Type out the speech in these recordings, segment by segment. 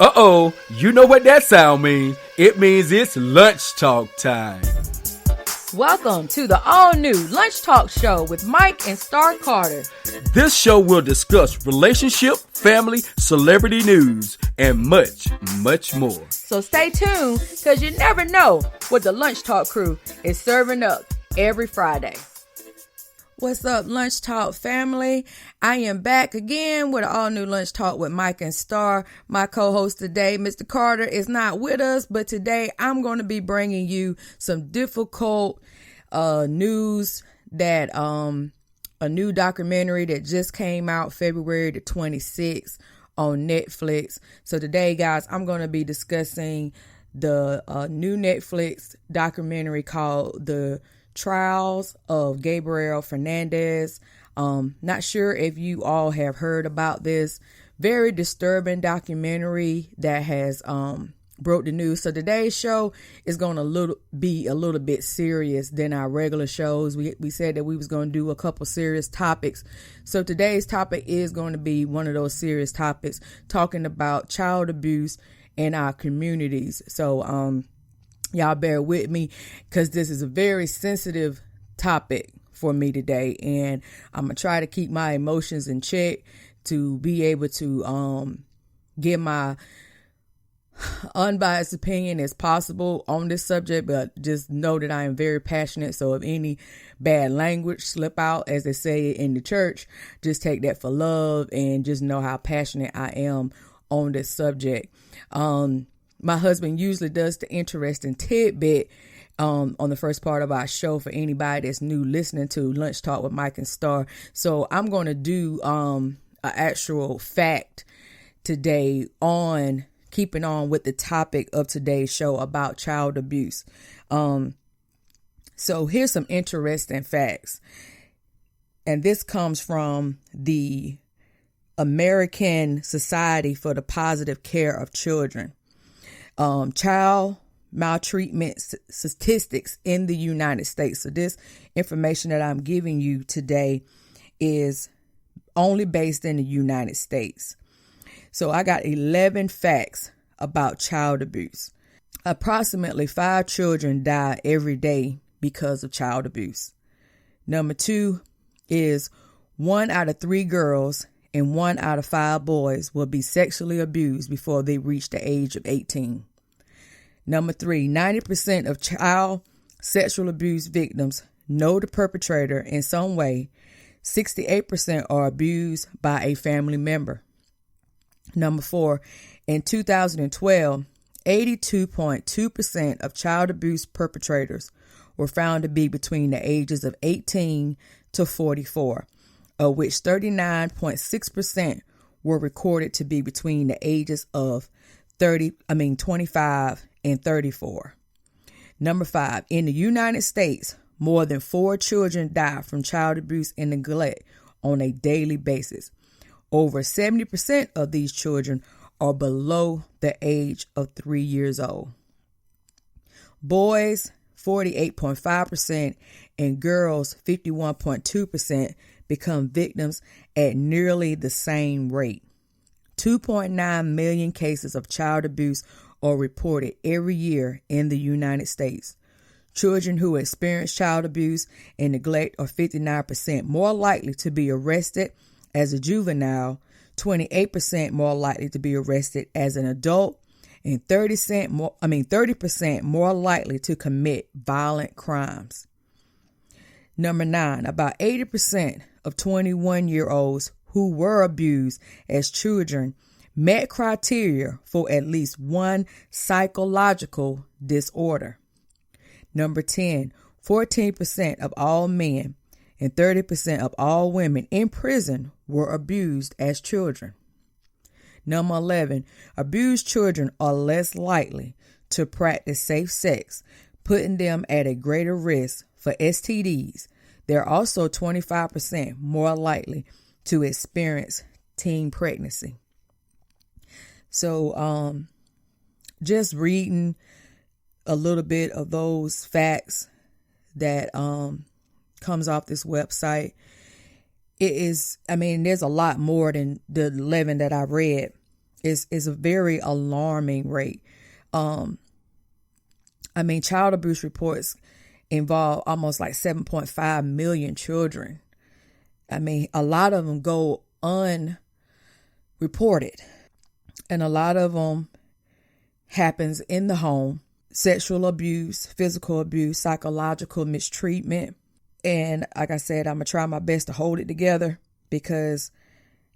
Uh-oh, you know what that sound means. It means it's lunch talk time. Welcome to the all-new Lunch Talk Show with Mike and Star Carter. This show will discuss relationship, family, celebrity news, and much, much more. So stay tuned, because you never know what the Lunch Talk crew is serving up every Friday. What's up, Lunch Talk family? I am back again with an all-new Lunch Talk with Mike and Star. My co-host today, Mr. Carter, is not with us, but today I'm going to be bringing you some difficult news that a new documentary that just came out February the 26th on Netflix. So today, guys, I'm going to be discussing the new Netflix documentary called The Trials of Gabriel Fernandez. Not sure if you all have heard about this very disturbing documentary that has broke the news. So today's show is going to be a little bit serious than our regular shows. We said that we was going to do a couple serious topics. So today's topic is going to be one of those serious topics, talking about child abuse in our communities. So y'all bear with me, because this is a very sensitive topic for me today, and I'm gonna try to keep my emotions in check to be able to give my unbiased opinion as possible on this subject. But just know that I am very passionate, so if any bad language slip out, as they say in the church, just take that for love, and just know how passionate I am on this subject. My husband usually does the interesting tidbit on the first part of our show for anybody that's new listening to Lunch Talk with Mike and Star. So I'm going to do an actual fact today on keeping on with the topic of today's show about child abuse. So here's some interesting facts. And this comes from the American Society for the Positive Care of Children. Child maltreatment statistics in the United States. So this information that I'm giving you today is only based in the United States. So I got 11 facts about child abuse. Approximately 5 children die every day because of child abuse. Number 2 is 1 out of 3 girls and 1 out of 5 boys will be sexually abused before they reach the age of 18. Number 3, 90% of child sexual abuse victims know the perpetrator in some way. 68% are abused by a family member. Number 4, in 2012, 82.2% of child abuse perpetrators were found to be between the ages of 18 to 44, of which 39.6% were recorded to be between the ages of 25 and 34. Number 5, in the United States, more than 4 children die from child abuse and neglect on a daily basis. Over 70% of these children are below the age of 3 years old. Boys, 48.5%, and girls, 51.2%, become victims at nearly the same rate. 2.9 million cases of child abuse are reported every year in the United States. Children who experience child abuse and neglect are 59% more likely to be arrested as a juvenile, 28% more likely to be arrested as an adult, and 30% more likely to commit violent crimes. Number 9, about 80% of 21-year-olds who were abused as children met criteria for at least one psychological disorder. Number 10, 14% of all men and 30% of all women in prison were abused as children. Number 11, abused children are less likely to practice safe sex, putting them at a greater risk for STDs. They're also 25% more likely to experience teen pregnancy. So just reading a little bit of those facts that comes off this website, it is, I mean, there's a lot more than the 11 that I read. is a very alarming rate. Child abuse reports involve almost like 7.5 million children. A lot of them go unreported, and a lot of them happens in the home. Sexual abuse, physical abuse, psychological mistreatment. And like I said, I'm going to try my best to hold it together because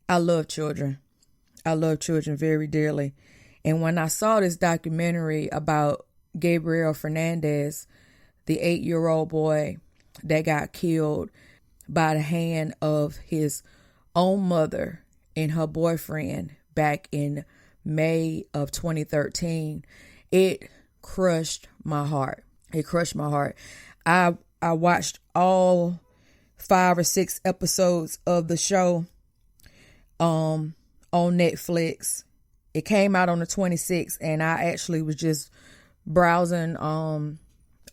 I love children. I love children very dearly. And when I saw this documentary about Gabriel Fernandez, the 8-year-old boy that got killed by the hand of his own mother and her boyfriend back in May of 2013, it crushed my heart. It crushed my heart. I watched all 5 or 6 episodes of the show on Netflix. It came out on the 26th, and I actually was just browsing on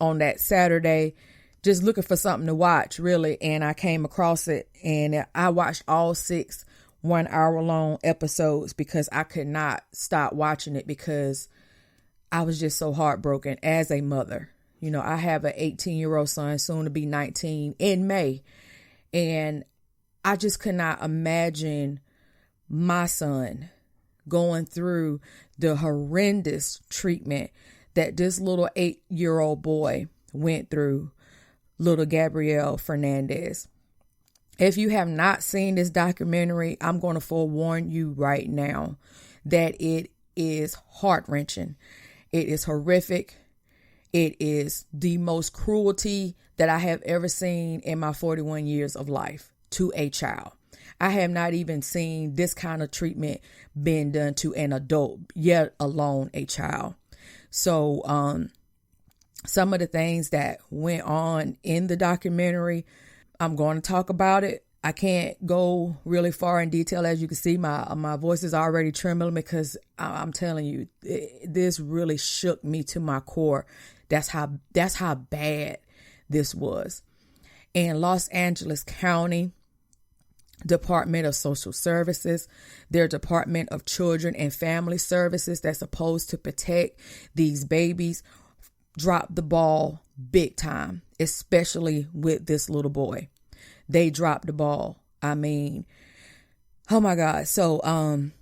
that Saturday, just looking for something to watch, really, and I came across it, and I watched all 6 1-hour-long episodes because I could not stop watching it because I was just so heartbroken as a mother. You know, I have an 18-year-old son, soon to be 19 in May, and I just could not imagine my son going through the horrendous treatment that this little 8-year-old boy went through, little Gabriel Fernandez. If you have not seen this documentary, I'm going to forewarn you right now that it is heart-wrenching. It is horrific. It is the most cruelty that I have ever seen in my 41 years of life to a child. I have not even seen this kind of treatment being done to an adult, yet alone a child. So, some of the things that went on in the documentary, I'm going to talk about it. I can't go really far in detail. As you can see, my voice is already trembling because I'm telling you, this really shook me to my core. That's how bad this was. In Los Angeles County Department of Social Services, their Department of Children and Family Services that's supposed to protect these babies, dropped the ball big time, especially with this little boy. They dropped the ball. I mean, oh my God. So I'm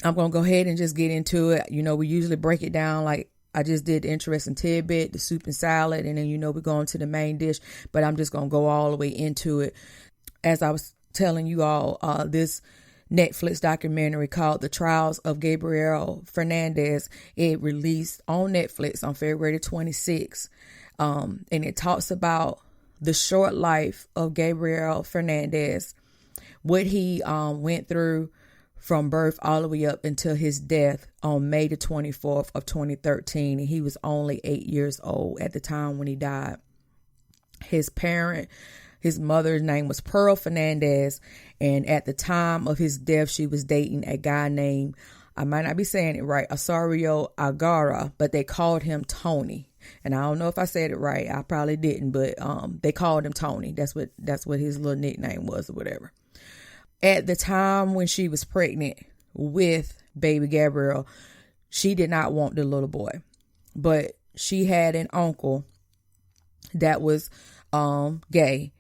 going to go ahead and just get into it. You know, we usually break it down like I just did the interesting tidbit, the soup and salad, and then, you know, we're going to the main dish, but I'm just going to go all the way into it. As I was telling you all, this Netflix documentary called The Trials of Gabriel Fernandez, it released on Netflix on February 26th. And it talks about the short life of Gabriel Fernandez, what he went through from birth all the way up until his death on May the 24th of 2013. And he was only 8 years old at the time when he died. His mother's name was Pearl Fernandez, and at the time of his death, she was dating a guy named, I might not be saying it right, Osorio Agara, but they called him Tony. And I don't know if I said it right. I probably didn't, but they called him Tony. That's what his little nickname was or whatever. At the time when she was pregnant with baby Gabriel, she did not want the little boy, but she had an uncle that was gay,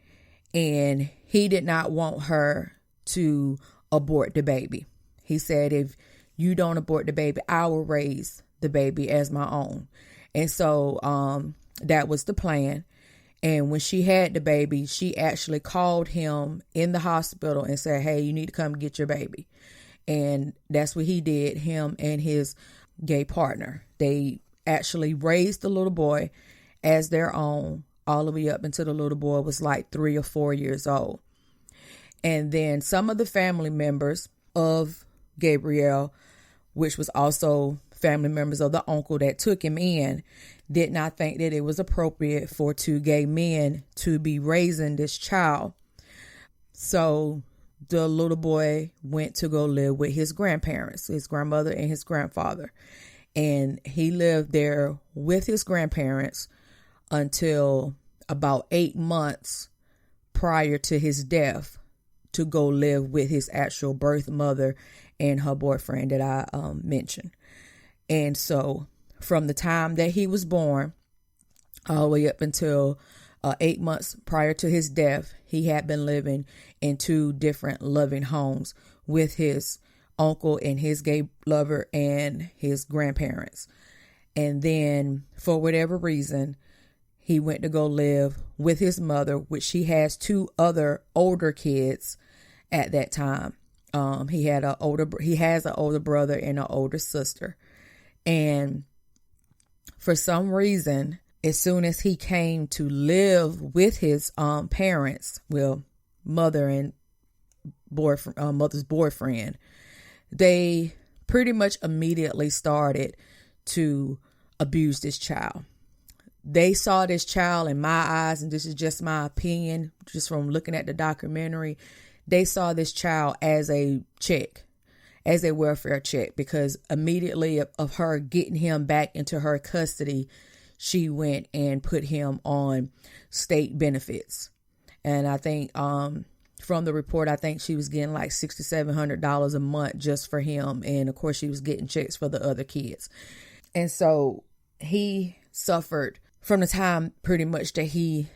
and he did not want her to abort the baby. He said, if you don't abort the baby, I will raise the baby as my own. And so that was the plan. And when she had the baby, she actually called him in the hospital and said, hey, you need to come get your baby. And that's what he did, him and his gay partner. They actually raised the little boy as their own all the way up until the little boy was like 3 or 4 years old. And then some of the family members of Gabriel, which was also family members of the uncle that took him in, did not think that it was appropriate for 2 gay men to be raising this child. So the little boy went to go live with his grandparents, his grandmother and his grandfather. And he lived there with his grandparents until about 8 months prior to his death to go live with his actual birth mother and her boyfriend that I mentioned. And so from the time that he was born all the way up until 8 months prior to his death, he had been living in 2 different loving homes with his uncle and his gay lover and his grandparents. And then for whatever reason, he went to go live with his mother, which she has 2 other older kids at that time. He has an older brother and an older sister. And for some reason, as soon as he came to live with his parents, well, mother and mother's boyfriend, they pretty much immediately started to abuse this child. They saw this child, in my eyes, and this is just my opinion, just from looking at the documentary, they saw this child as a check, as a welfare check, because immediately of her getting him back into her custody, she went and put him on state benefits. And I think from the report, I think she was getting like $6,700 a month just for him. And of course, she was getting checks for the other kids. And so he suffered from the time pretty much that he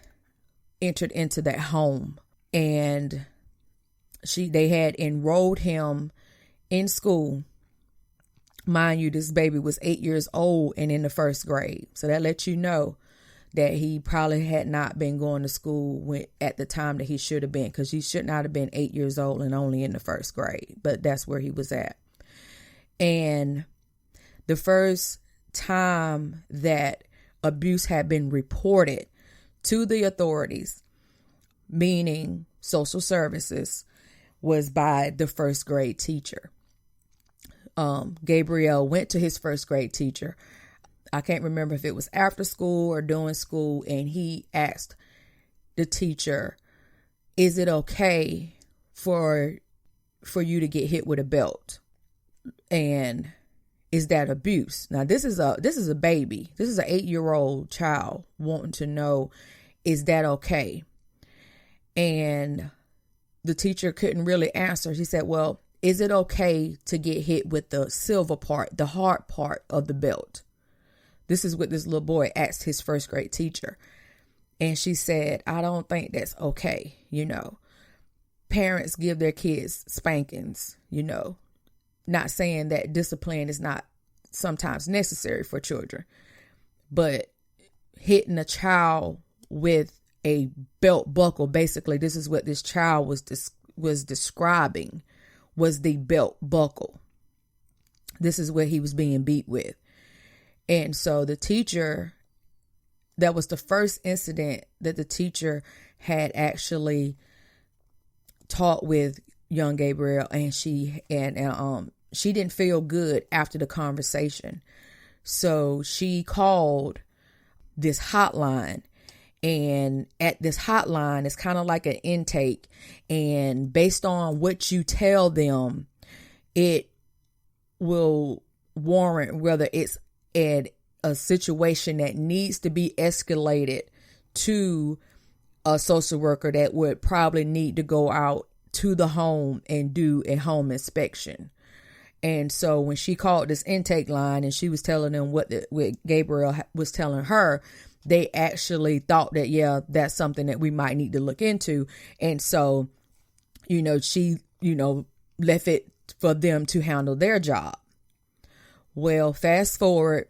entered into that home. And they had enrolled him in school. Mind you, this baby was 8 years old and in the 1st grade. So that lets you know that he probably had not been going to school at the time that he should have been, because he should not have been 8 years old and only in the 1st grade. But that's where he was at. And the first time that abuse had been reported to the authorities, meaning social services, was by the 1st grade teacher. Gabriel went to his 1st grade teacher. I can't remember if it was after school or during school, and he asked the teacher, "Is it okay for you to get hit with a belt? And is that abuse?" Now this is a baby. This is an 8-year-old child wanting to know, is that okay? And the teacher couldn't really answer. She said, "Well, is it okay to get hit with the silver part, the hard part of the belt?" This is what this little boy asked his 1st grade teacher. And she said, "I don't think that's okay. Parents give their kids spankings, not saying that discipline is not sometimes necessary for children, but hitting a child with a belt buckle, basically, this is what this child was describing, was the belt buckle. This is what he was being beat with. And so the teacher, that was the first incident that the teacher had actually taught with young Gabriel, and she didn't feel good after the conversation. So she called this hotline, and at this hotline, it's kind of like an intake, and based on what you tell them, it will warrant whether it's at a situation that needs to be escalated to a social worker that would probably need to go out to the home and do a home inspection. And so when she called this intake line and she was telling them what Gabriel was telling her, they actually thought that, yeah, that's something that we might need to look into. And so, she, left it for them to handle their job. Well, fast forward,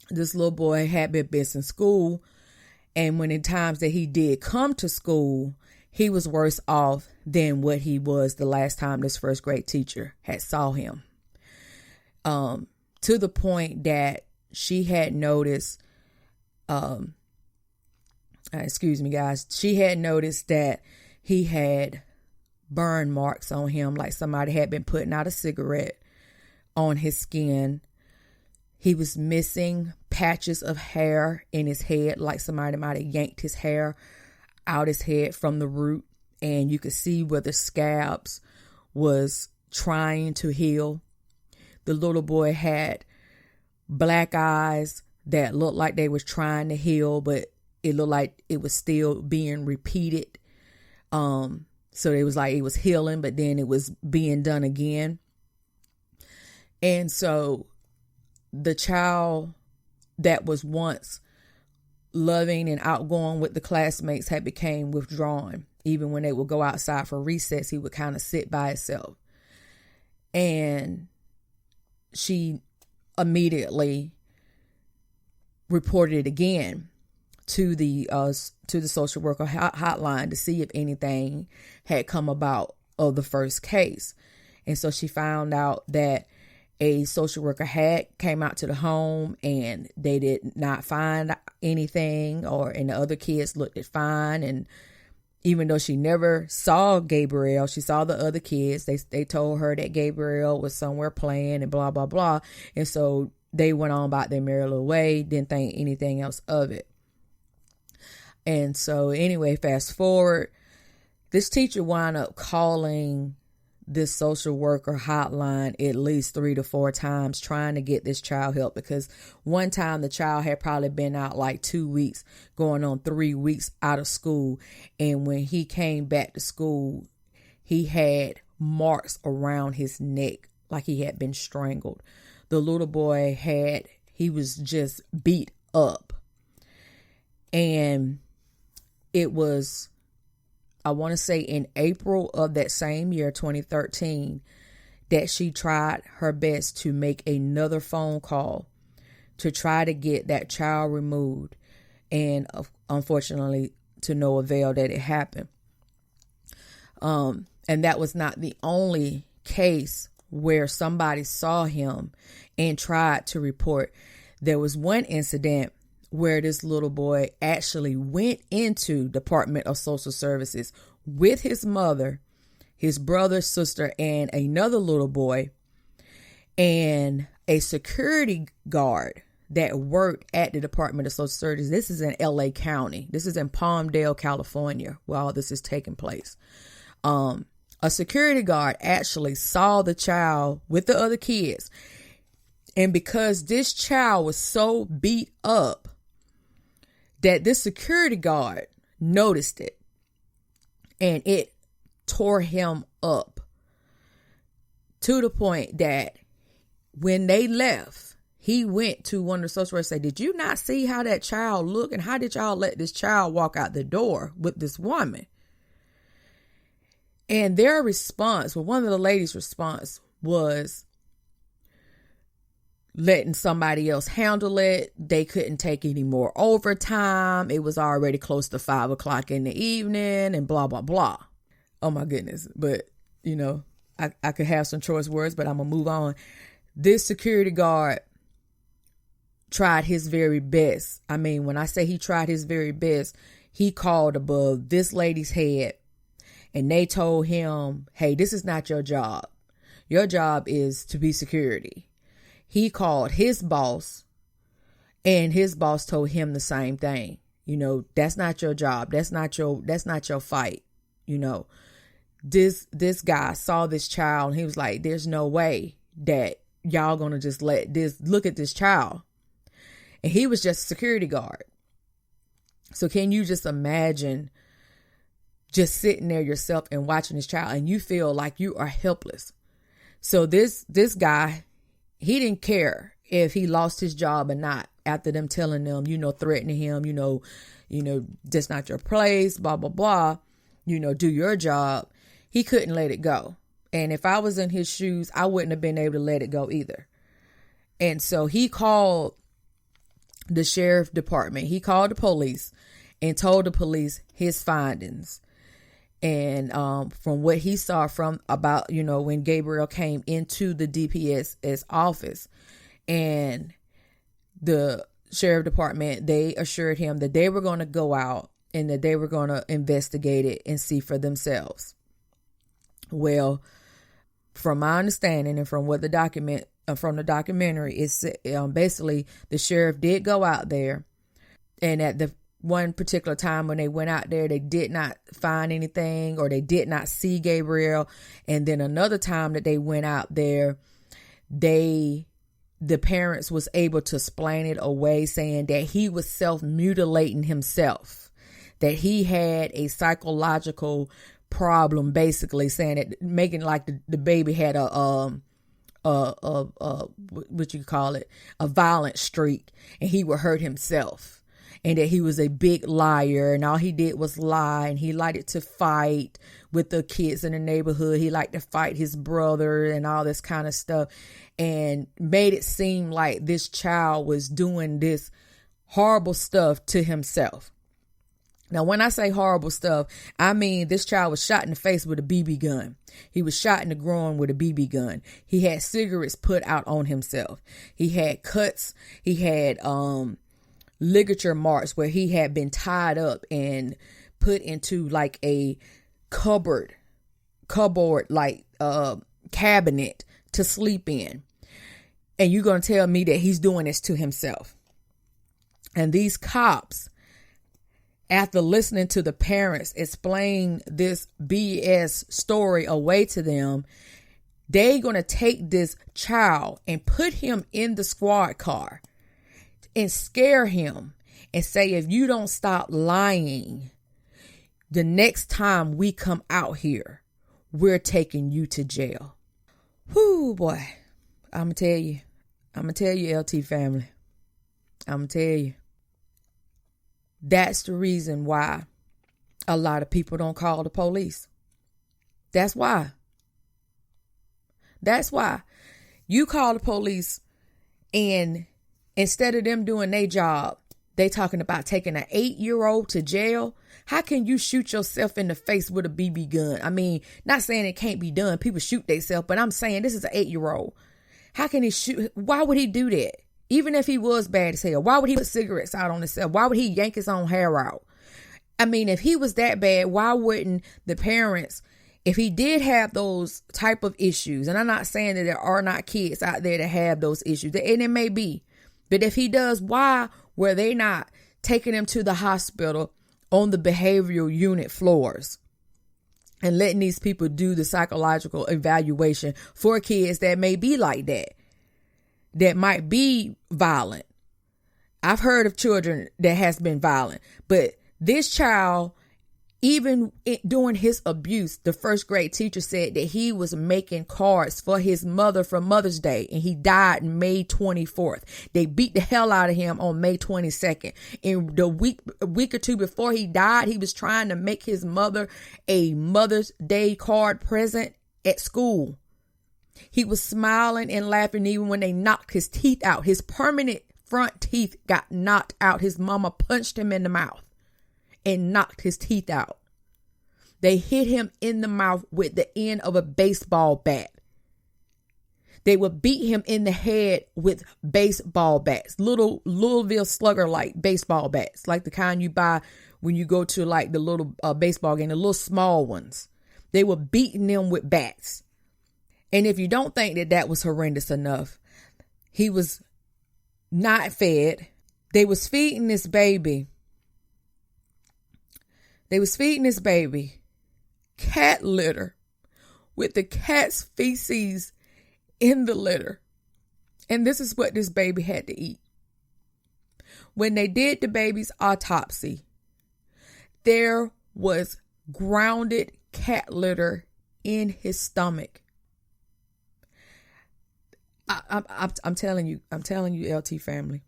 this little boy had been missing school. And when in times that he did come to school, he was worse off than what he was the last time this 1st grade teacher had saw him. To the point that she had noticed, excuse me, guys, she had noticed that he had burn marks on him, like somebody had been putting out a cigarette on his skin. He was missing patches of hair in his head, like somebody might have yanked his hair out his head from the root, and you could see where the scabs was trying to heal. The little boy had black eyes that looked like they was trying to heal, but it looked like it was still being repeated. So it was like it was healing, but then it was being done again. And so the child that was once loving and outgoing with the classmates had became withdrawn. Even when they would go outside for recess, he would kind of sit by himself. And she immediately reported it again to the social worker hotline to see if anything had come about of the first case. And so she found out that a social worker came out to the home and they did not find anything, and the other kids looked it fine. And even though she never saw Gabriel, she saw the other kids. They told her that Gabriel was somewhere playing and blah, blah, blah. And so they went on about their merry little way, didn't think anything else of it. And so anyway, fast forward, this teacher wound up calling this social worker hotline at least 3 to 4 times trying to get this child help, because one time the child had probably been out like 2 weeks, going on 3 weeks out of school. And when he came back to school, he had marks around his neck like he had been strangled. The little boy he was just beat up. And it was, I want to say in April of that same year, 2013, that she tried her best to make another phone call to try to get that child removed. And unfortunately, to no avail that it happened. And that was not the only case where somebody saw him and tried to report. There was one incident where this little boy actually went into Department of Social Services with his mother, his brother, sister, and another little boy, and a security guard that worked at the Department of Social Services. This is in LA County. This is in Palmdale, California, where all this is taking place. A security guard actually saw the child with the other kids. And because this child was so beat up, that this security guard noticed it, and it tore him up to the point that when they left, he went to one of the social workers and said, "Did you not see how that child looked? And how did y'all let this child walk out the door with this woman?" And their response, well, one of the ladies' response was letting somebody else handle it. They couldn't take any more overtime. It was already close to 5 o'clock in the evening and blah, blah, blah. Oh my goodness. But, I could have some choice words, but I'm going to move on. This security guard tried his very best. I mean, when I say he tried his very best, he called above this lady's head and they told him, "Hey, this is not your job. Your job is to be security." He called his boss, and his boss told him the same thing. That's not your job. That's not your fight. This guy saw this child and he was like, "There's no way that y'all gonna just look at this child." And he was just a security guard. So can you just imagine just sitting there yourself and watching this child and you feel like you are helpless? So this guy, he didn't care if he lost his job or not after them telling them, threatening him, that's not your place, blah, blah, blah, do your job. He couldn't let it go. And if I was in his shoes, I wouldn't have been able to let it go either. And so he called the sheriff department. He called the police and told the police his findings. And from what he saw from about, when Gabriel came into the DPS's office, and the sheriff department, they assured him that they were going to go out and that they were going to investigate it and see for themselves. Well, from my understanding and from what from the documentary, it's basically the sheriff did go out there, and at the one particular time when they went out there, they did not find anything, or they did not see Gabriel. And then another time that they went out there, the parents was able to explain it away, saying that he was self-mutilating himself, that he had a psychological problem, basically saying that, making like the baby had a what you call it, a violent streak, and he would hurt himself. And that he was a big liar, and all he did was lie, and he liked to fight with the kids in the neighborhood. He liked to fight his brother and all this kind of stuff, and made it seem like this child was doing this horrible stuff to himself. Now, when I say horrible stuff, I mean this child was shot in the face with a BB gun. He was shot in the groin with a BB gun. He had cigarettes put out on himself. He had cuts. He had ligature marks where he had been tied up and put into like a cupboard like cabinet to sleep in. And you're going to tell me that he's doing this to himself. And these cops, after listening to the parents explain this BS story away to them, they're going to take this child and put him in the squad car and scare him and say, if you don't stop lying, the next time we come out here, we're taking you to jail. Whoo, boy. I'm going to tell you, LT family. I'm going to tell you. That's the reason why a lot of people don't call the police. That's why. That's why. You call the police, and instead of them doing their job, they talking about taking an 8-year-old to jail. How can you shoot yourself in the face with a BB gun? I mean, not saying it can't be done. People shoot themselves, but I'm saying this is an 8-year-old. How can he shoot? Why would he do that? Even if he was bad as hell, why would he put cigarettes out on himself? Why would he yank his own hair out? I mean, if he was that bad, why wouldn't the parents, if he did have those type of issues, and I'm not saying that there are not kids out there that have those issues, and it may be, but if he does, why were they not taking him to the hospital on the behavioral unit floors and letting these people do the psychological evaluation for kids that may be like that might be violent? I've heard of children that has been violent, but this child, even during his abuse, the first grade teacher said that he was making cards for his mother for Mother's Day, and he died May 24th. They beat the hell out of him on May 22nd. And a week or two before he died, he was trying to make his mother a Mother's Day card present at school. He was smiling and laughing even when they knocked his teeth out. His permanent front teeth got knocked out. His mama punched him in the mouth and knocked his teeth out. They hit him in the mouth with the end of a baseball bat. They would beat him in the head with baseball bats, little Louisville Slugger like baseball bats, like the kind you buy when you go to like the little baseball game, the little small ones. They were beating them with bats. And if you don't think that that was horrendous enough, he was not fed. They was feeding this baby. They was feeding this baby cat litter with the cat's feces in the litter. And this is what this baby had to eat. When they did the baby's autopsy, there was grounded cat litter in his stomach. I'm telling you, LT family.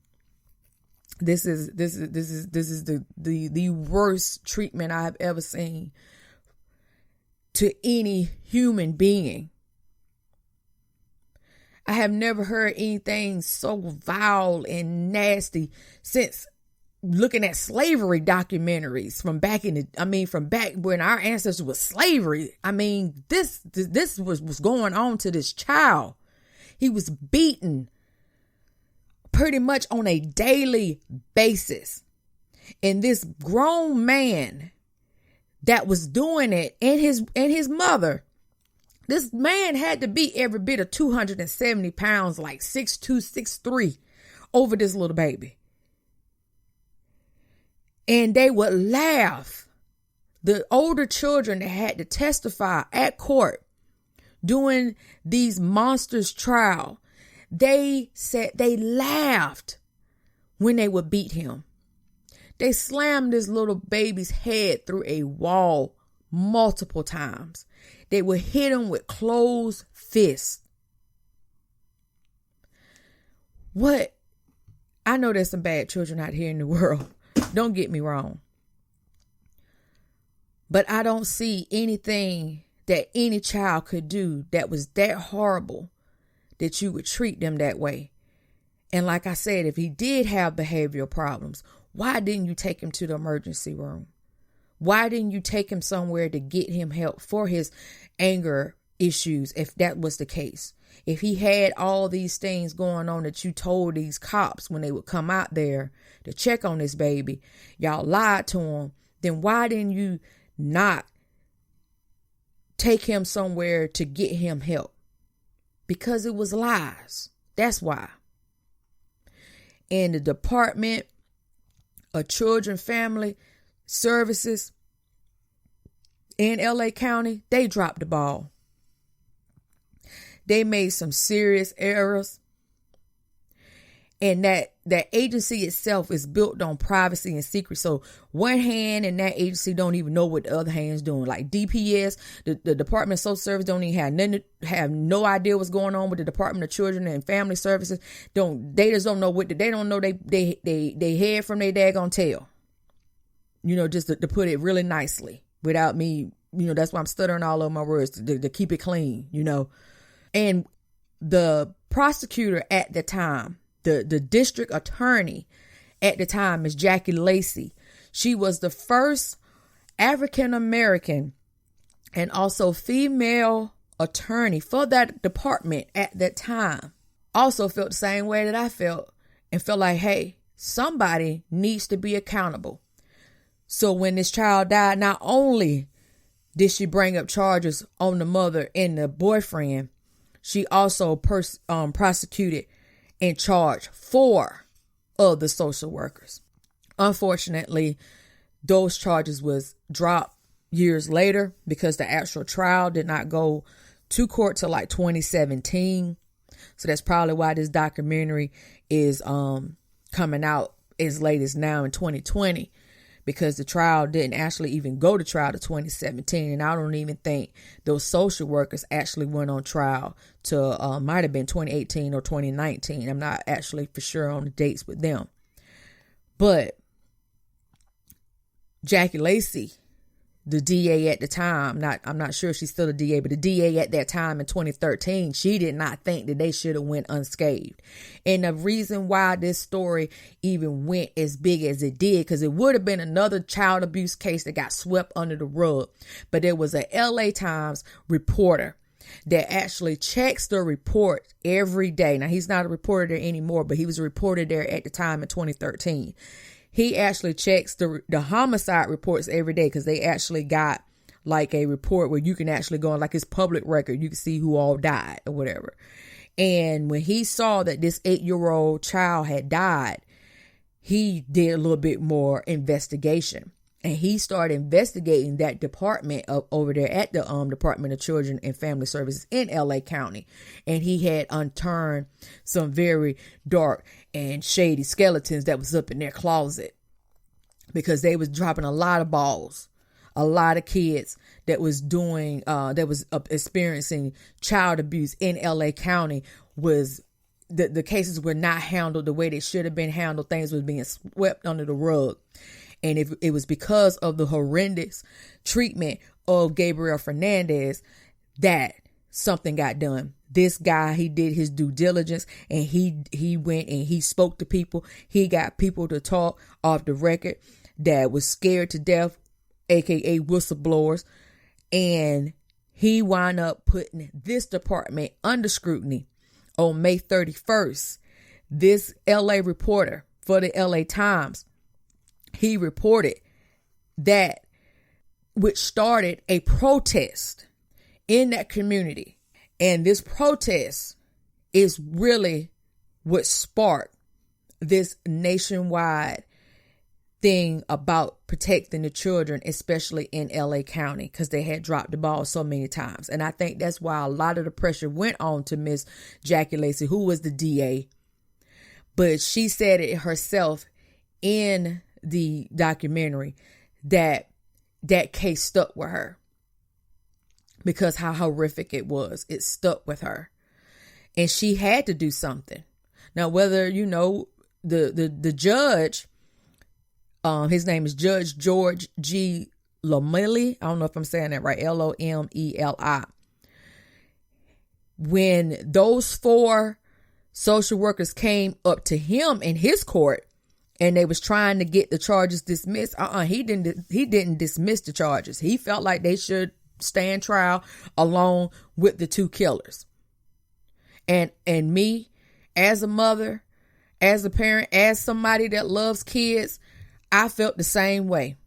This is the worst treatment I have ever seen to any human being. I have never heard anything so vile and nasty since looking at slavery documentaries from back when our ancestors was slavery. I mean, this was going on to this child. He was beaten pretty much on a daily basis. And this grown man that was doing it and his mother, this man had to be every bit of 270 pounds, like 6'2", 6'3", over this little baby. And they would laugh. The older children that had to testify at court during these monsters' trial, they said they laughed when they would beat him. They slammed this little baby's head through a wall multiple times. They would hit him with closed fists. what? I know there's some bad children out here in the world. Don't get me wrong. But I don't see anything that any child could do that was that horrible that you would treat them that way. And like I said, if he did have behavioral problems, why didn't you take him to the emergency room? Why didn't you take him somewhere to get him help for his anger issues, if that was the case? If he had all these things going on that you told these cops when they would come out there to check on this baby, y'all lied to him, then why didn't you not take him somewhere to get him help? Because it was lies. That's why. And the Department of Children Family Services in LA County, they dropped the ball. They made some serious errors. And that agency itself is built on privacy and secret. So one hand in that agency don't even know what the other hand's doing. Like DPS, the Department of Social Service don't even have no idea what's going on with the Department of Children and Family Services. They just don't know they don't know they head from their daggone tail. You know, just to put it really nicely without me, you know, that's why I'm stuttering all over my words to keep it clean, you know. And the prosecutor at the time, the district attorney at the time, is Jackie Lacey. She was the first African American and also female attorney for that department at that time. Also felt the same way that I felt and felt like, hey, somebody needs to be accountable. So when this child died, not only did she bring up charges on the mother and the boyfriend, she also prosecuted and charged 4 of the social workers. Unfortunately, those charges was dropped years later because the actual trial did not go to court till like 2017. So that's probably why this documentary is coming out as late as now in 2020. Because the trial didn't actually even go to trial to 2017. And I don't even think those social workers actually went on trial to might have been 2018 or 2019. I'm not actually for sure on the dates with them. But Jackie Lacey, the DA at the time, I'm not sure if she's still a DA, but the DA at that time in 2013, she did not think that they should have went unscathed. And the reason why this story even went as big as it did, because it would have been another child abuse case that got swept under the rug. But there was a LA Times reporter that actually checks the report every day. Now, he's not a reporter there anymore, but he was a reporter there at the time in 2013. He actually checks the homicide reports every day because they actually got like a report where you can actually go on like his public record. You can see who all died or whatever. And when he saw that this 8-year-old child had died, he did a little bit more investigation. And he started investigating that department over there at the Department of Children and Family Services in LA County. And he had unturned some very dark and shady skeletons that was up in their closet because they was dropping a lot of balls. A lot of kids that was experiencing child abuse in LA County was the cases were not handled the way they should have been handled. Things was being swept under the rug. And if it was because of the horrendous treatment of Gabriel Fernandez that something got done. This guy, he did his due diligence and he went and he spoke to people. He got people to talk off the record that was scared to death, aka whistleblowers. And he wound up putting this department under scrutiny on May 31st. This LA reporter for the LA Times, he reported that which started a protest in that community. And this protest is really what sparked this nationwide thing about protecting the children, especially in LA County, because they had dropped the ball so many times. And I think that's why a lot of the pressure went on to Miss Jackie Lacey, who was the DA. But she said it herself in the documentary that that case stuck with her because how horrific it was. It stuck with her and she had to do something. Now, whether, the judge, his name is Judge George G. Lomeli. I don't know if I'm saying that right. Lomeli. When those 4 social workers came up to him in his court and they was trying to get the charges dismissed, he didn't dismiss the charges. He felt like they should stand trial along with the 2 killers. And me, as a mother, as a parent, as somebody that loves kids, I felt the same way.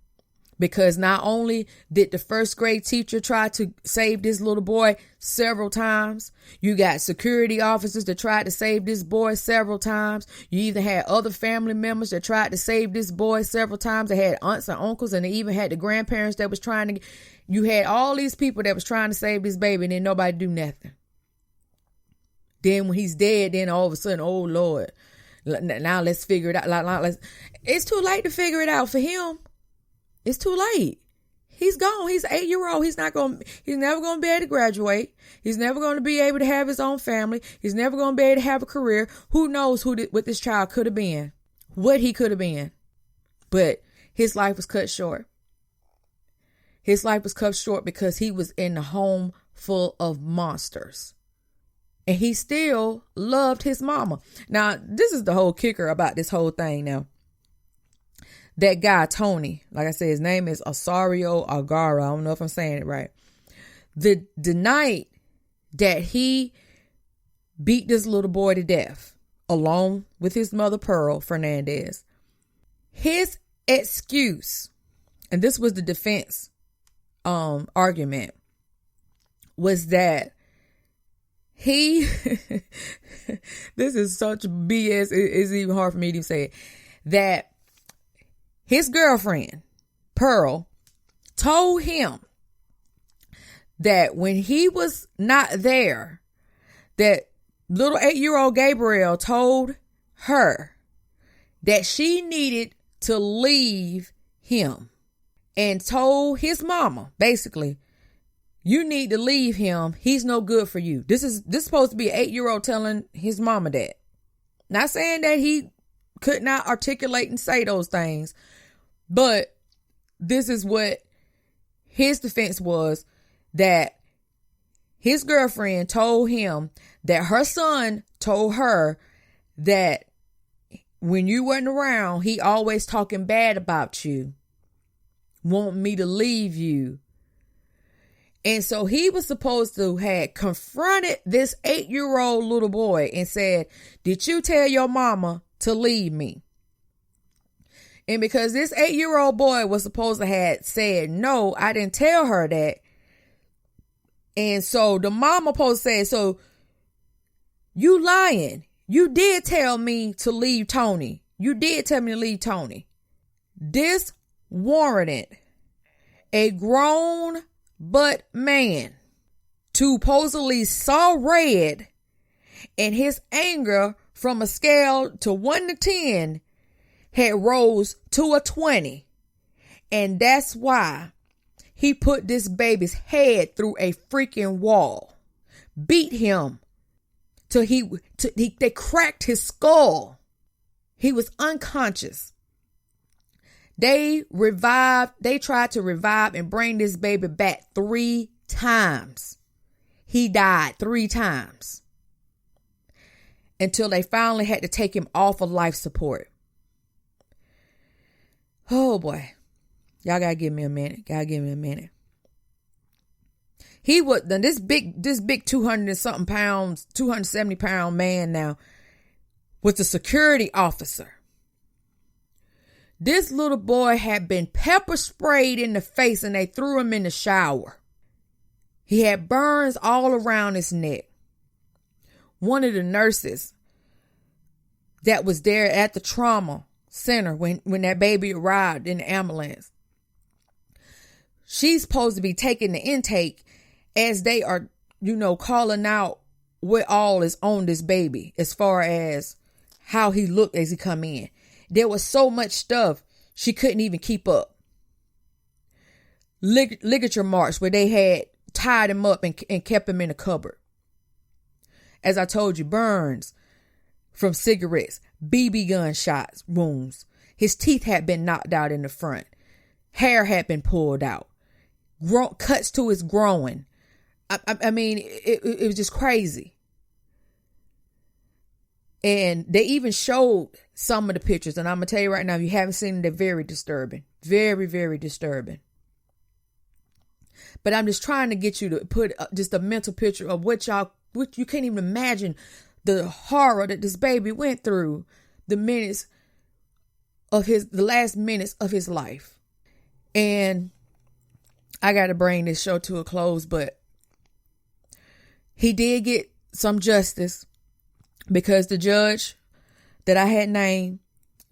Because not only did the first grade teacher try to save this little boy several times, you got security officers that tried to save this boy several times. You even had other family members that tried to save this boy several times. They had aunts and uncles, and they even had the grandparents that was trying to. You had all these people that was trying to save this baby, and then nobody do nothing. Then when he's dead, then all of a sudden, oh Lord, now let's figure it out. It's too late to figure it out for him. It's too late. He's gone. He's 8-year-old. He's never going to be able to graduate. He's never going to be able to have his own family. He's never going to be able to have a career. Who knows what this child could have been, what he could have been. But his life was cut short. His life was cut short because he was in a home full of monsters. And he still loved his mama. Now, this is the whole kicker about this whole thing now. That guy, Tony, like I said, his name is Osario Agara. I don't know if I'm saying it right. The night that he beat this little boy to death, along with his mother, Pearl Fernandez, his excuse, and this was the defense argument, was that he, this is such BS, it's even hard for me to even say it, that his girlfriend, Pearl, told him that when he was not there, that little 8-year-old Gabriel told her that she needed to leave him and told his mama, basically, you need to leave him. He's no good for you. This is supposed to be an 8-year-old telling his mama that. Not saying that he could not articulate and say those things, but this is what his defense was, that his girlfriend told him that her son told her that when you weren't around, he always talking bad about you, want me to leave you. And so he was supposed to have confronted this 8-year-old little boy and said, did you tell your mama to leave me? And because this 8-year-old boy was supposed to have said, no, I didn't tell her that. And so the mama supposed to say, so you lying. You did tell me to leave Tony. You did tell me to leave Tony. This warranted a grown but man to supposedly saw red, and his anger from a scale to 1 to 10 had rose to a 20. And that's why he put this baby's head through a freaking wall, beat him till they cracked his skull. He was unconscious. They tried to revive and bring this baby back 3 times. He died 3 times until they finally had to take him off of life support. Oh boy. Y'all gotta give me a minute. He was this big 200 and something pounds, 270 pound man now was a security officer. This little boy had been pepper sprayed in the face and they threw him in the shower. He had burns all around his neck. One of the nurses that was there at the trauma center when that baby arrived in the ambulance, she's supposed to be taking the intake as they are, calling out what all is on this baby as far as how he looked as he come in. There was so much stuff she couldn't even keep up. Ligature marks where they had tied him up and kept him in a cupboard. As I told you, burns from cigarettes, BB gun shots, wounds. His teeth had been knocked out in the front. Hair had been pulled out. Cuts to his groin. I mean, it was just crazy. And they even showed some of the pictures. And I'm going to tell you right now, if you haven't seen them, they're very disturbing. Very, very disturbing. But I'm just trying to get you to put just a mental picture of what you can't even imagine the horror that this baby went through the last minutes of his life. And I got to bring this show to a close, but he did get some justice because the judge that I had named,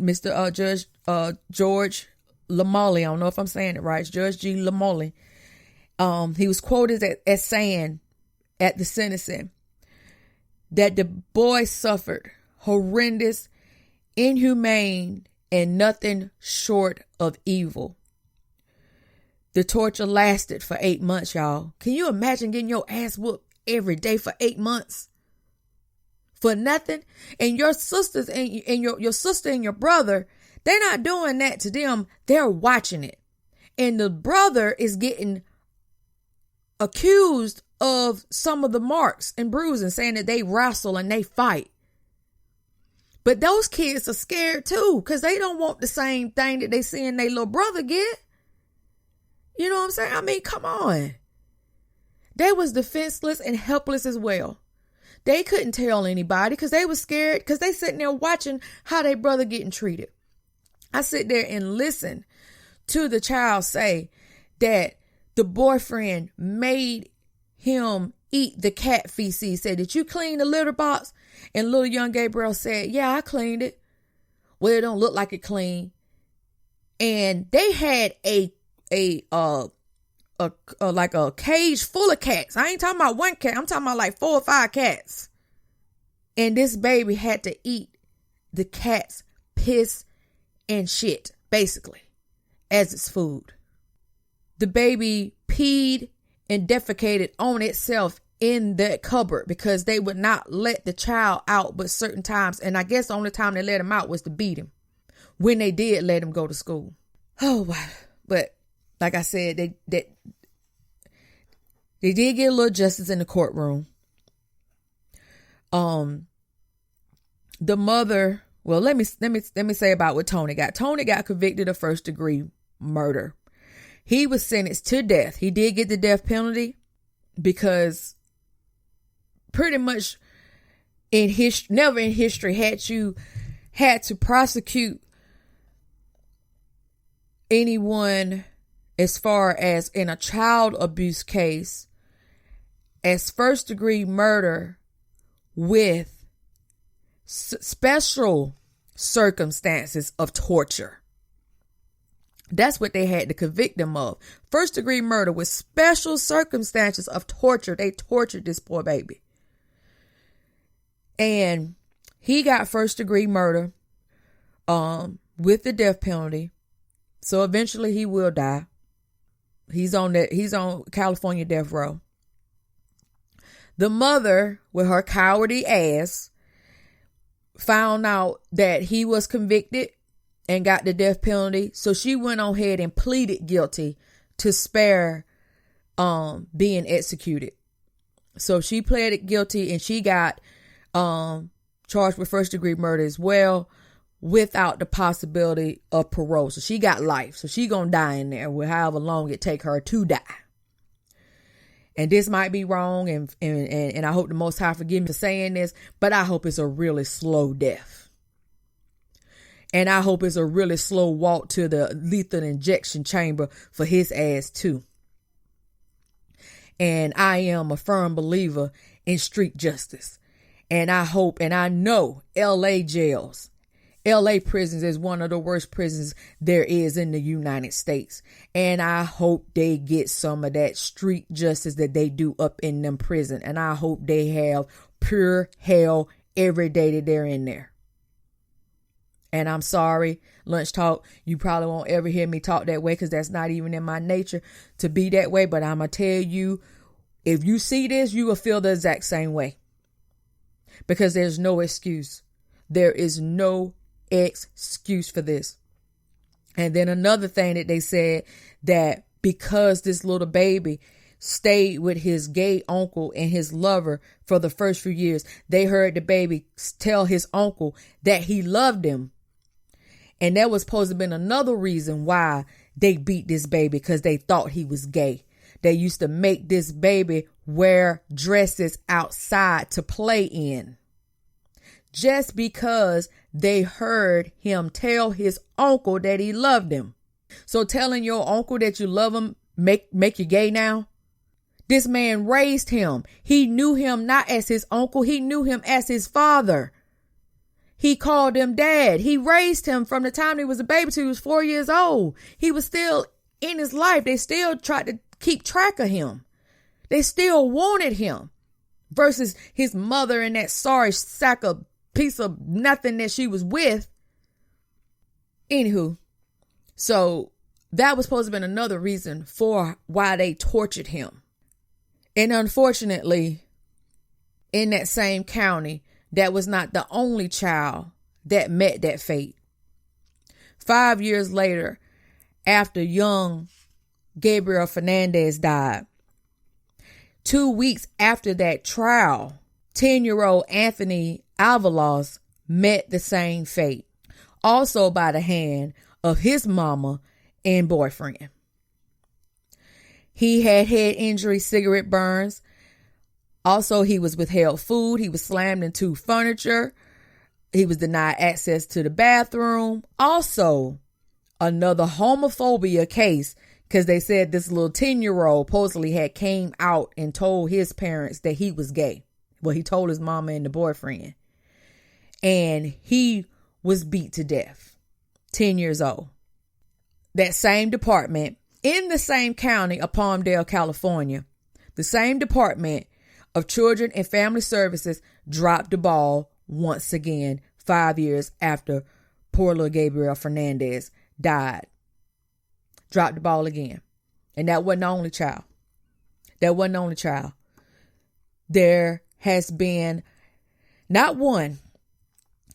Mr. Judge George Lamolli, I don't know if I'm saying it right, it's Judge G. Lamolli, he was quoted as saying at the sentencing that the boy suffered horrendous, inhumane, and nothing short of evil. The torture lasted for 8 months, y'all. Can you imagine getting your ass whooped every day for 8 months? For nothing? And your sisters and your sister and your brother, they're not doing that to them. They're watching it. And the brother is getting accused of some of the marks and bruising, saying that they wrestle and they fight. But those kids are scared too, because they don't want the same thing that they seeing their little brother get. You know what I'm saying? I mean, come on. They was defenseless and helpless as well. They couldn't tell anybody because they was scared, because they sitting there watching how their brother getting treated. I sit there and listen to the child say that the boyfriend made him eat the cat feces. Said, did you clean the litter box? And little young Gabriel said, yeah, I cleaned it. Well, it don't look like it clean. And they had like a cage full of cats. I ain't talking about one cat. I'm talking about like 4 or 5 cats. And this baby had to eat the cat's piss and shit, basically, as its food. The baby peed and defecated on itself in that cupboard because they would not let the child out but certain times. And I guess the only time they let him out was to beat him when they did let him go to school. Oh, wow. But like I said, they did get a little justice in the courtroom. The mother, well, let me say about what Tony got. Tony got convicted of first-degree murder. He was sentenced to death. He did get the death penalty because pretty much never in history had to prosecute anyone as far as in a child abuse case as first degree murder with special circumstances of torture. That's what they had to convict him of. First degree murder with special circumstances of torture. They tortured this poor baby. And he got first degree murder with the death penalty. So eventually he will die. He's on California death row. The mother, with her cowardly ass, found out that he was convicted and got the death penalty. So she went on ahead and pleaded guilty to spare being executed. So she pleaded guilty and she got charged with first degree murder as well, without the possibility of parole. So she got life. So she gonna die in there with however long it take her to die. And this might be wrong, and I hope the Most High forgive me for saying this, but I hope it's a really slow death. And I hope it's a really slow walk to the lethal injection chamber for his ass too. And I am a firm believer in street justice. And I hope and I know LA jails, LA prisons is one of the worst prisons there is in the United States. And I hope they get some of that street justice that they do up in them prison. And I hope they have pure hell every day that they're in there. And I'm sorry, Lunch Talk, you probably won't ever hear me talk that way because that's not even in my nature to be that way. But I'm going to tell you, if you see this, you will feel the exact same way. Because there's no excuse. There is no excuse for this. And then another thing that they said, that because this little baby stayed with his gay uncle and his lover for the first few years, they heard the baby tell his uncle that he loved him. And that was supposed to have been another reason why they beat this baby, because they thought he was gay. They used to make this baby wear dresses outside to play in, just because they heard him tell his uncle that he loved him. So telling your uncle that you love him make you gay now? This man raised him. He knew him not as his uncle. He knew him as his father. He called him dad. He raised him from the time he was a baby till he was 4 years old. He was still in his life. They still tried to keep track of him. They still wanted him, versus his mother and that sorry sack of piece of nothing that she was with. Anywho, so that was supposed to have been another reason for why they tortured him. And unfortunately, in that same county, that was not the only child that met that fate. 5 years later, after young Gabriel Fernandez died, 2 weeks after that trial, 10-year-old Anthony Avalos met the same fate, also by the hand of his mama and boyfriend. He had head injury, cigarette burns. Also, he was withheld food. He was slammed into furniture. He was denied access to the bathroom. Also, another homophobia case, because they said this little 10-year-old supposedly had came out and told his parents that he was gay. Well, he told his mama and the boyfriend. And he was beat to death, 10 years old. That same department, in the same county of Palmdale, California, the same Department of Children and Family Services dropped the ball once again 5 years after poor little Gabriel Fernandez died. Dropped the ball again. And that wasn't the only child. That wasn't the only child. There has been not one,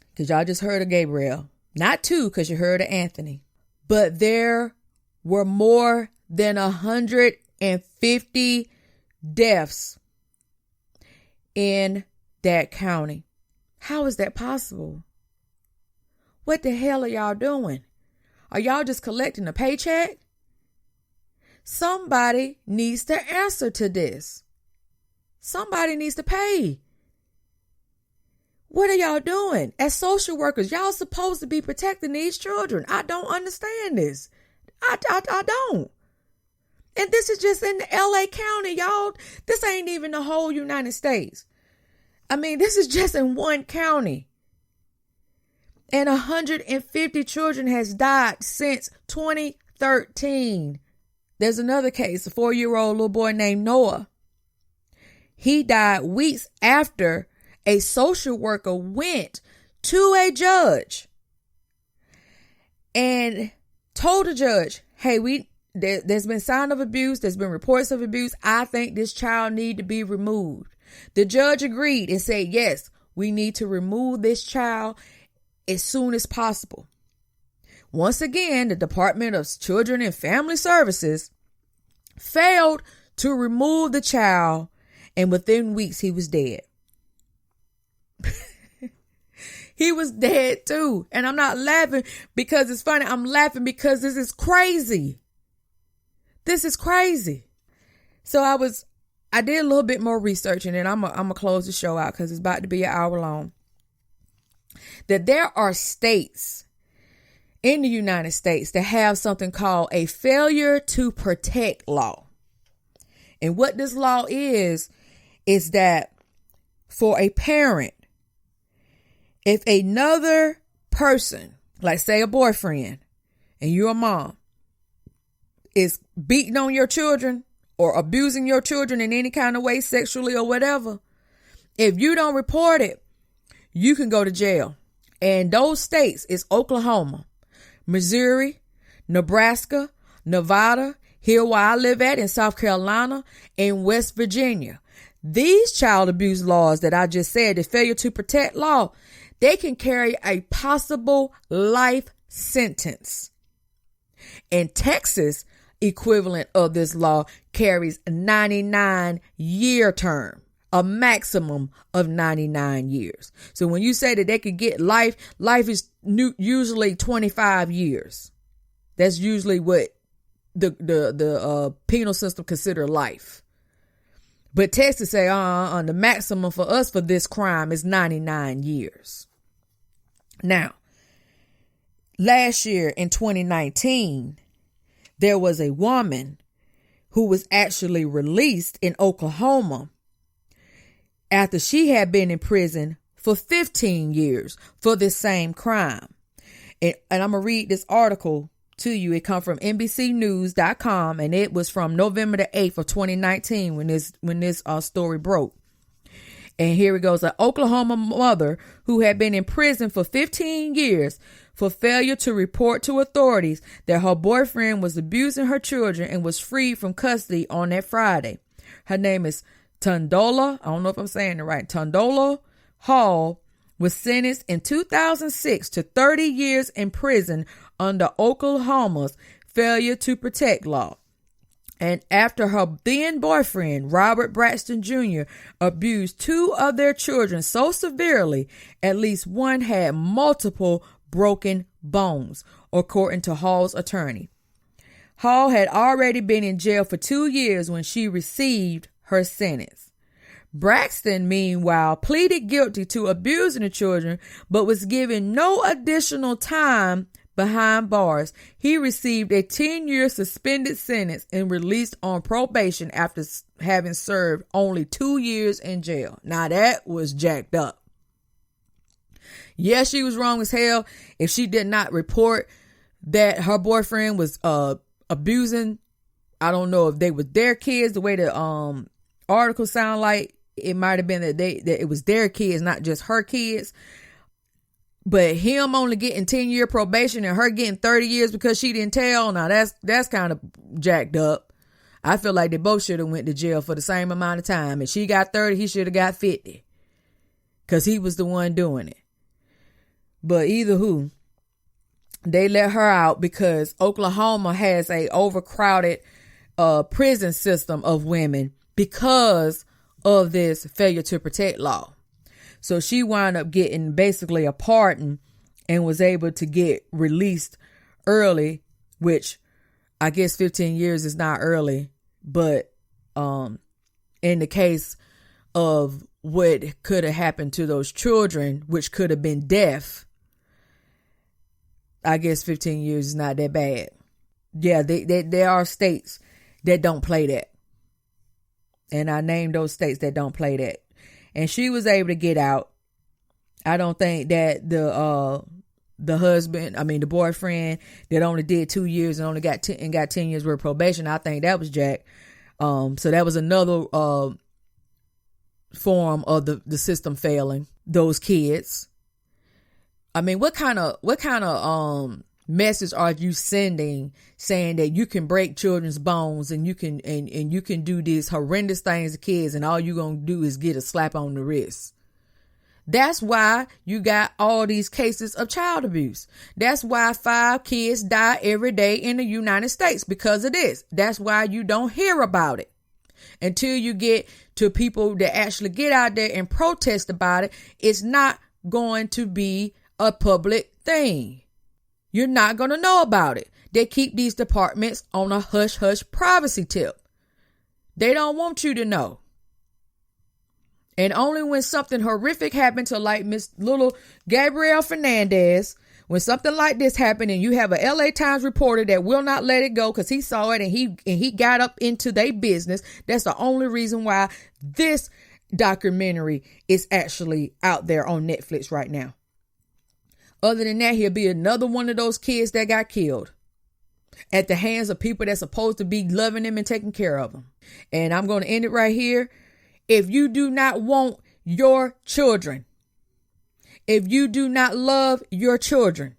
because y'all just heard of Gabriel, not two, because you heard of Anthony, but there were more than 150 deaths in that county. How is that possible? What the hell are y'all doing? Are y'all just collecting a paycheck? Somebody needs to answer to this. Somebody needs to pay. What are y'all doing? As social workers, y'all supposed to be protecting these children. I don't understand this. I don't. And this is just in the LA County, y'all. This ain't even the whole United States. I mean, this is just in one county. And 150 children has died since 2013. There's another case, a 4-year-old little boy named Noah. He died weeks after a social worker went to a judge and told the judge, hey, there's been sign of abuse. There's been reports of abuse. I think this child need to be removed. The judge agreed and said, yes, we need to remove this child as soon as possible. Once again, the Department of Children and Family Services failed to remove the child, and within weeks he was dead. He was dead too. And I'm not laughing because it's funny. I'm laughing because this is crazy. This is crazy. So I did a little bit more research, and then I'm gonna close the show out because it's about to be an hour long. That there are states in the United States that have something called a failure to protect law. And what this law is that for a parent, if another person, like say a boyfriend, and you're a mom, is beating on your children or abusing your children in any kind of way, sexually or whatever, if you don't report it, you can go to jail. And those states is Oklahoma, Missouri, Nebraska, Nevada, here where I live at in South Carolina, and West Virginia. These child abuse laws that I just said, the failure to protect law, they can carry a possible life sentence. And Texas equivalent of this law carries a 99-year term, a maximum of 99 years. So when you say that they could get life is usually 25 years. That's usually what the penal system consider life. But Texas say, the maximum for us for this crime is 99 years. Now, last year in 2019, there was a woman who was actually released in Oklahoma after she had been in prison for 15 years for this same crime. And I'm going to read this article to you. It come from NBCnews.com, and it was from November the 8th of 2019 when this story broke. And here it goes. An Oklahoma mother who had been in prison for 15 years for failure to report to authorities that her boyfriend was abusing her children and was freed from custody on that Friday. Her name is Tundola. I don't know if I'm saying it right. Tundola Hall was sentenced in 2006 to 30 years in prison under Oklahoma's failure to protect law. And after her then boyfriend, Robert Braxton Jr., abused two of their children so severely, at least one had multiple broken bones, according to Hall's attorney. Hall had already been in jail for 2 years when she received her sentence. Braxton, meanwhile, pleaded guilty to abusing the children, but was given no additional time behind bars. He received a 10-year suspended sentence and released on probation after having served only 2 years in jail. Now that was jacked up. Yes, she was wrong as hell if she did not report that her boyfriend was abusing. I don't know if they were their kids. The way the article sound like it might have been that it was their kids, not just her kids. But him only getting 10-year probation and her getting 30 years because she didn't tell. Now that's kind of jacked up. I feel like they both should have went to jail for the same amount of time. And she got 30, he should have got 50. Because he was the one doing it. But either who, they let her out because Oklahoma has a overcrowded prison system of women because of this failure to protect law. So she wound up getting basically a pardon and was able to get released early, which I guess 15 years is not early. But in the case of what could have happened to those children, which could have been death, I guess 15 years is not that bad. Yeah, there are states that don't play that. And I named those states that don't play that. And she was able to get out. I don't think that the boyfriend that only did 2 years and only got 10 years worth of probation, I think that was jack. So that was another form of the system failing those kids. I mean, what kind of message are you sending saying that you can break children's bones and you can and you can do these horrendous things to kids and all you're going to do is get a slap on the wrist? That's why you got all these cases of child abuse. That's why 5 kids die every day in the United States because of this. That's why you don't hear about it until you get to people that actually get out there and protest about it. It's not going to be a public thing. You're not going to know about it. They keep these departments on a hush-hush privacy tip. They don't want you to know. And only when something horrific happened to like Miss Little Gabriel Fernandez, when something like this happened and you have a LA Times reporter that will not let it go because he saw it and he got up into their business, that's the only reason why this documentary is actually out there on Netflix right now. Other than that, he'll be another one of those kids that got killed at the hands of people that's supposed to be loving them and taking care of them. And I'm going to end it right here. If you do not want your children, if you do not love your children,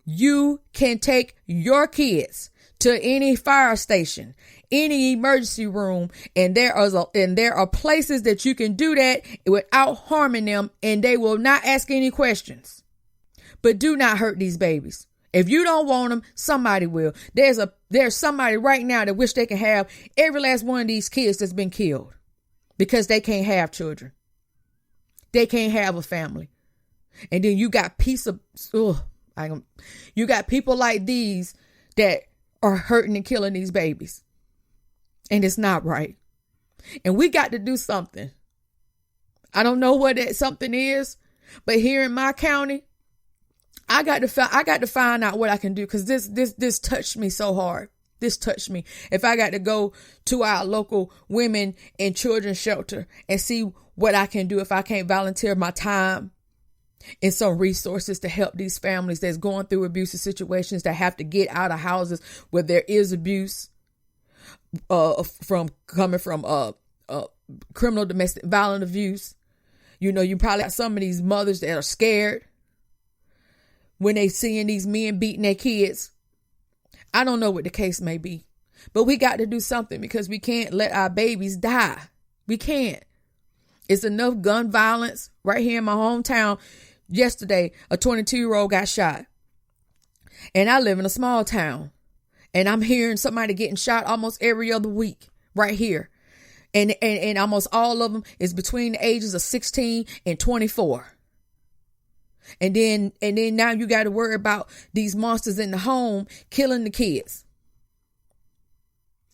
you can take your kids to any fire station, any emergency room, and there are places that you can do that without harming them, and they will not ask any questions. But do not hurt these babies. If you don't want them, somebody will. There's somebody right now that wish they can have every last one of these kids that's been killed because they can't have children. They can't have a family. And then you got you got people like these that are hurting and killing these babies. And it's not right. And we got to do something. I don't know what that something is, but here in my county, I got to find out what I can do, because this touched me so hard. This touched me. If I got to go to our local women and children's shelter and see what I can do, if I can't volunteer my time and some resources to help these families that's going through abusive situations, that have to get out of houses where there is abuse, from criminal domestic violent abuse. You know, you probably got some of these mothers that are scared when they seeing these men beating their kids. I don't know what the case may be, but we got to do something, because we can't let our babies die. We can't. It's enough gun violence right here in my hometown. Yesterday, a 22-year-old got shot, and I live in a small town, and I'm hearing somebody getting shot almost every other week right here. And almost all of them is between the ages of 16 and 24. And then now you got to worry about these monsters in the home killing the kids.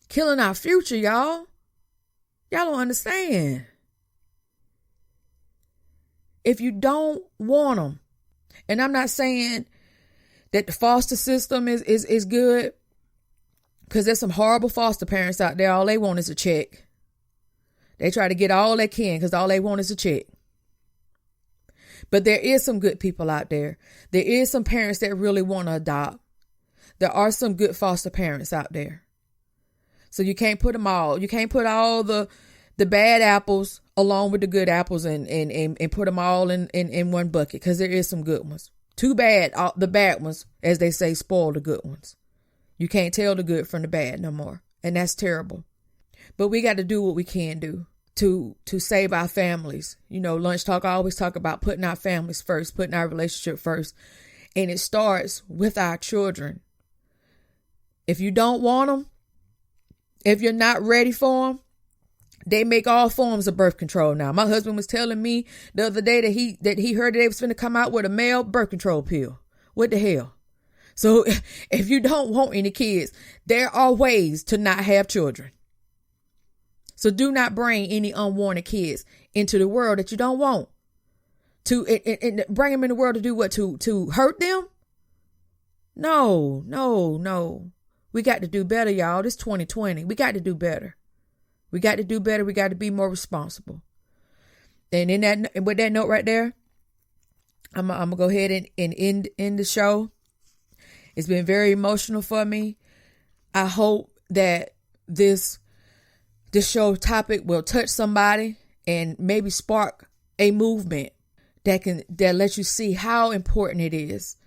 Killing our future, y'all. Y'all don't understand. If you don't want them, and I'm not saying that the foster system is good, because there's some horrible foster parents out there. All they want is a check. They try to get all they can because all they want is a check. But there is some good people out there. There is some parents that really want to adopt. There are some good foster parents out there. So you can't put them all. You can't put all the bad apples along with the good apples and put them all in one bucket, because there is some good ones. Too bad the bad ones, as they say, spoil the good ones. You can't tell the good from the bad no more. And that's terrible. But we got to do what we can do to save our families. You know, Lunch Talk, I always talk about putting our families first, putting our relationship first. And it starts with our children. If you don't want them, if you're not ready for them, they make all forms of birth control now. My husband was telling me the other day that he heard that they was finna come out with a male birth control pill. What the hell? So if you don't want any kids, there are ways to not have children. So do not bring any unwanted kids into the world that you don't want. To bring them in the world to do what? To hurt them? No. We got to do better, y'all. This 2020. We got to do better. We got to do better. We got to be more responsible. And with that note right there, I'm gonna go ahead and end the show. It's been very emotional for me. I hope that this show topic will touch somebody and maybe spark a movement that lets you see how important it is,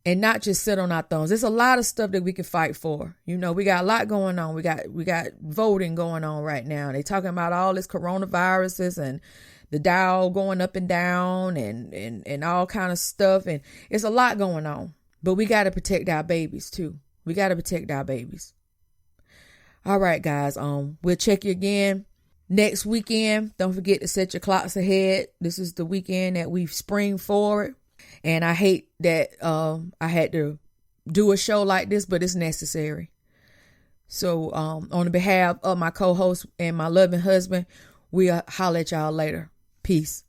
and not just sit on our thumbs. There's a lot of stuff that we can fight for. You know, we got a lot going on. We got voting going on right now. They talking about all this coronaviruses and the Dow going up and down and all kind of stuff. And it's a lot going on, but we got to protect our babies too. We got to protect our babies. All right, guys. We'll check you again next weekend. Don't forget to set your clocks ahead. This is the weekend that we spring forward. And I hate that I had to do a show like this, but it's necessary. So on the behalf of my co-host and my loving husband, we'll holler at y'all later. Peace.